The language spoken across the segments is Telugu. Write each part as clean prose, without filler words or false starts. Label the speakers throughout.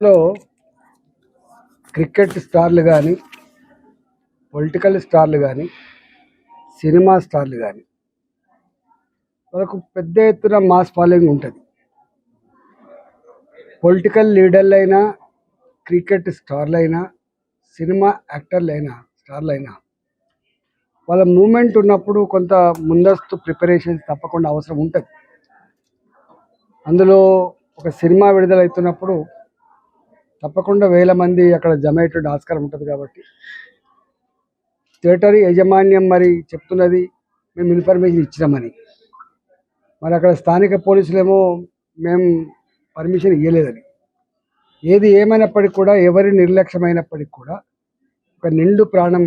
Speaker 1: లో క్రికెట్ స్టార్లు కానీ, పొలిటికల్ స్టార్లు కానీ, సినిమా స్టార్లు కానీ వాళ్ళకు పెద్ద ఎత్తున మాస్ ఫాలోయింగ్ ఉంటుంది. పొలిటికల్ లీడర్లైనా, క్రికెట్ స్టార్లైనా, సినిమా యాక్టర్లైనా, స్టార్లైనా వాళ్ళ మూమెంట్ ఉన్నప్పుడు కొంత ముందస్తు ప్రిపరేషన్స్ తప్పకుండా అవసరం ఉంటుంది. అందులో ఒక సినిమా విడుదలవుతున్నప్పుడు తప్పకుండా వేల మంది అక్కడ జమయ్యేటువంటి ఆస్కారం ఉంటుంది. కాబట్టి థియేటర్ యాజమాన్యం మరి చెప్తున్నది మేము ఇన్ఫర్మేషన్ ఇచ్చినామని, మరి అక్కడ స్థానిక పోలీసులేమో మేము పర్మిషన్ ఇవ్వలేదని. ఏది ఏమైనప్పటికీ కూడా, ఎవరి నిర్లక్ష్యమైనప్పటికీ కూడా ఒక నిండు ప్రాణం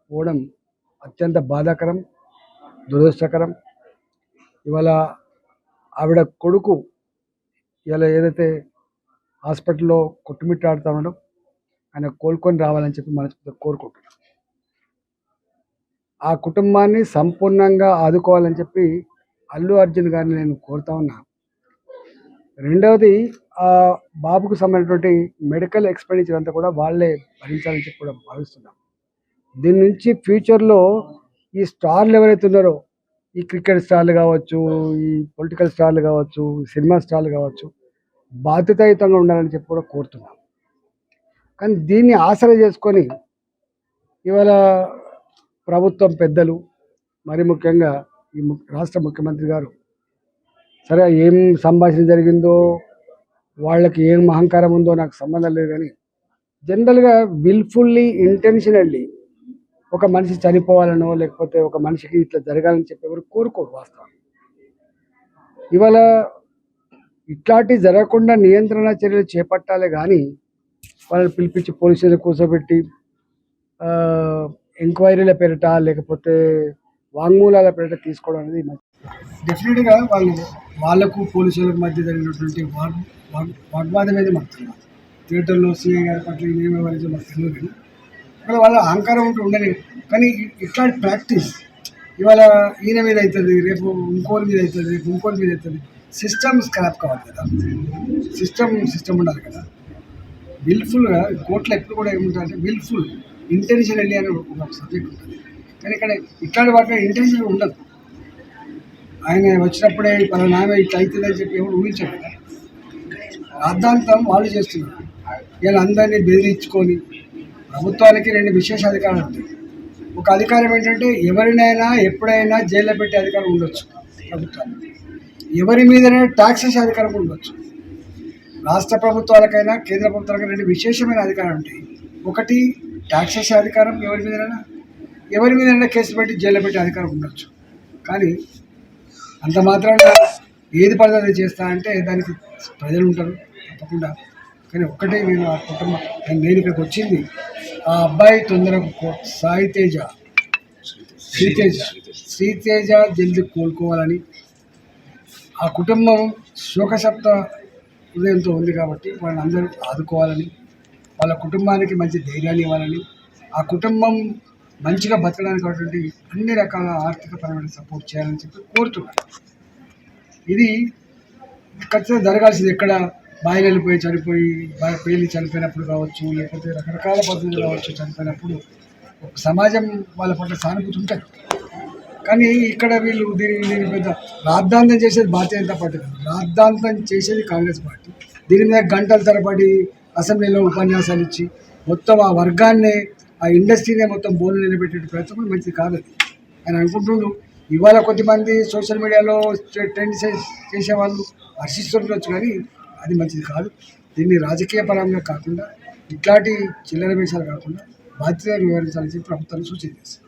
Speaker 1: పోవడం అత్యంత బాధాకరం, దురదృష్టకరం. ఇవాళ ఆవిడ కొడుకు ఇలా ఏదైతే హాస్పిటల్లో కొట్టుమిట్టాడుతూ ఉండడం, ఆయన కోలుకొని రావాలని చెప్పి మనస్ఫూర్తిగా కోరుకుంటున్నాం. ఆ కుటుంబాన్ని సంపూర్ణంగా ఆదుకోవాలని చెప్పి అల్లు అర్జున్ గారిని నేను కోరుతా ఉన్నా. రెండవది, ఆ బాబుకు సంబంధించినటువంటి మెడికల్ ఎక్స్పెండిచర్ అంతా కూడా వాళ్ళే భరించాలని చెప్పి కూడా భావిస్తున్నాం. దీని నుంచి ఫ్యూచర్లో ఈ స్టార్లు ఎవరైతే ఉన్నారో, ఈ క్రికెట్ స్టార్లు కావచ్చు, ఈ పొలిటికల్ స్టార్లు కావచ్చు, సినిమా స్టార్లు కావచ్చు, బాధ్యతాయుతంగా ఉండాలని చెప్పి కూడా కోరుతున్నాం. కానీ దీన్ని ఆసరా చేసుకొని ఇవాళ ప్రభుత్వం పెద్దలు, మరి ముఖ్యంగా ఈ రాష్ట్ర ముఖ్యమంత్రి గారు, సరే ఏం సంభాషణ జరిగిందో, వాళ్ళకి ఏం అహంకారం ఉందో నాకు సంబంధం లేదు, కానీ జనరల్గా విల్ఫుల్లీ, ఇంటెన్షనల్లీ ఒక మనిషి చనిపోవాలనో, లేకపోతే ఒక మనిషికి ఇట్లా జరగాలని చెప్పి ఎవరు కోరుకోరు. వాస్తవం ఇవాళ ఇట్లాంటి జరగకుండా నియంత్రణ చర్యలు చేపట్టాలి, కానీ వాళ్ళని పిలిపించి పోలీసులు కూర్చోబెట్టి ఎంక్వైరీల పేరిట, లేకపోతే వాంగ్మూలాల పేరిట తీసుకోవడం అనేది డెఫినెట్గా వాళ్ళకు పోలీసులకు మధ్య జరిగినటువంటి వాగ్వాదం అనేది మాకు తెలియదు. థియేటర్లో సీఐ గారి పట్ల ఏమేమనేది మాకు తెలియదు, కానీ ఇక్కడ వాళ్ళ అహంకారం ఉంటూ ఉండని. కానీ ఇట్లాంటి ప్రాక్టీస్ ఇవాళ ఈయన మీద అవుతుంది, రేపు ఇంకోరి మీద అవుతుంది, రేపు ఇంకోరి మీద అవుతుంది. సిస్టమ్ స్క్రాప్ కావాలి కదా, సిస్టమ్ ఉండాలి కదా. విల్ఫుల్గా కోర్టులో ఎప్పుడు కూడా ఏముంటుందంటే విల్ఫుల్, ఇంటెన్షనల్లీ అని ఒక సబ్జెక్ట్ ఉంటుంది. కానీ ఇక్కడ ఇట్లాంటి వాటిలో ఇంటెన్షన్ ఉండదు. ఆయన వచ్చినప్పుడే పలానా ఆమె ఇట్లా అవుతుందని చెప్పి ఎవరు ఊహించారు కదా. రాద్ధాంతం వాళ్ళు చేస్తున్నారు. ఇలా అందరినీ బెదిరించుకొని, ప్రభుత్వానికి రెండు విశేష అధికారాలు ఉంటాయి. ఒక అధికారం ఏంటంటే ఎవరినైనా ఎప్పుడైనా జైల్లో పెట్టే అధికారం ఉండొచ్చు ప్రభుత్వానికి. ఎవరి మీదైనా ట్యాక్స్ వేసే అధికారం ఉండొచ్చు. రాష్ట్ర ప్రభుత్వాలకైనా కేంద్ర ప్రభుత్వాలకైనా రెండు విశేషమైన అధికారాలు ఉంటాయి. ఒకటి ట్యాక్స్ వేసే అధికారం, ఎవరి మీదైనా కేసు పెట్టి జైల్లో పెట్టే అధికారం ఉండొచ్చు. కానీ అంత మాత్రాన ఏది పద్ధతి చేస్తా అంటే దానికి ప్రజలు ఉంటారు తప్పకుండా. కానీ ఒక్కటే, నేను ఆ కుటుంబం, నేను ఇక్కడికి వచ్చింది ఆ అబ్బాయి తొందరగా శ్రీతేజ జల్దీ కోలుకోవాలని, ఆ కుటుంబం శోకసప్త హృదయంతో ఉంది. కాబట్టి వాళ్ళని అందరూ ఆదుకోవాలని, వాళ్ళ కుటుంబానికి మంచి ధైర్యాన్ని ఇవ్వాలని, ఆ కుటుంబం మంచిగా బతకడానికి అటువంటి అన్ని రకాల ఆర్థికపరమైన సపోర్ట్ చేయాలని చెప్పి కోరుతున్నాను. ఇది ఖచ్చితంగా జరగాల్సింది. ఎక్కడ బాయిలు వెళ్ళిపోయి చనిపోయి, పేలి చనిపోయినప్పుడు కావచ్చు, లేకపోతే రకరకాల పద్ధతులు కావచ్చు, చనిపోయినప్పుడు ఒక సమాజం వాళ్ళ పట్ల సానుభూతి ఉంటుంది. కానీ ఇక్కడ వీళ్ళు దీని పెద్ద రాద్ధాంతం చేసేది భారతీయ జనతా పార్టీ కాదు, రాద్ధాంతం చేసేది కాంగ్రెస్ పార్టీ. దీని మీద గంటల తరబడి అసెంబ్లీలో ఉపన్యాసాలు ఇచ్చి మొత్తం ఆ వర్గాన్నే, ఆ ఇండస్ట్రీనే మొత్తం బోర్లు నిలబెట్టే ప్రయత్నం మంచిది కాదు. ఆయన అనుకుంటుండు. ఇవాళ కొద్దిమంది సోషల్ మీడియాలో ట్రెండ్ చేసేవాళ్ళు హర్షిస్తుండొచ్చు, కానీ అది మంచిది కాదు. దీన్ని రాజకీయ పరంగా కాకుండా, ఇట్లాంటి చిల్లర విషయాలు కాకుండా బాధ్యతగా వివరించాలని చెప్పి ప్రభుత్వాన్ని సూచించేస్తారు.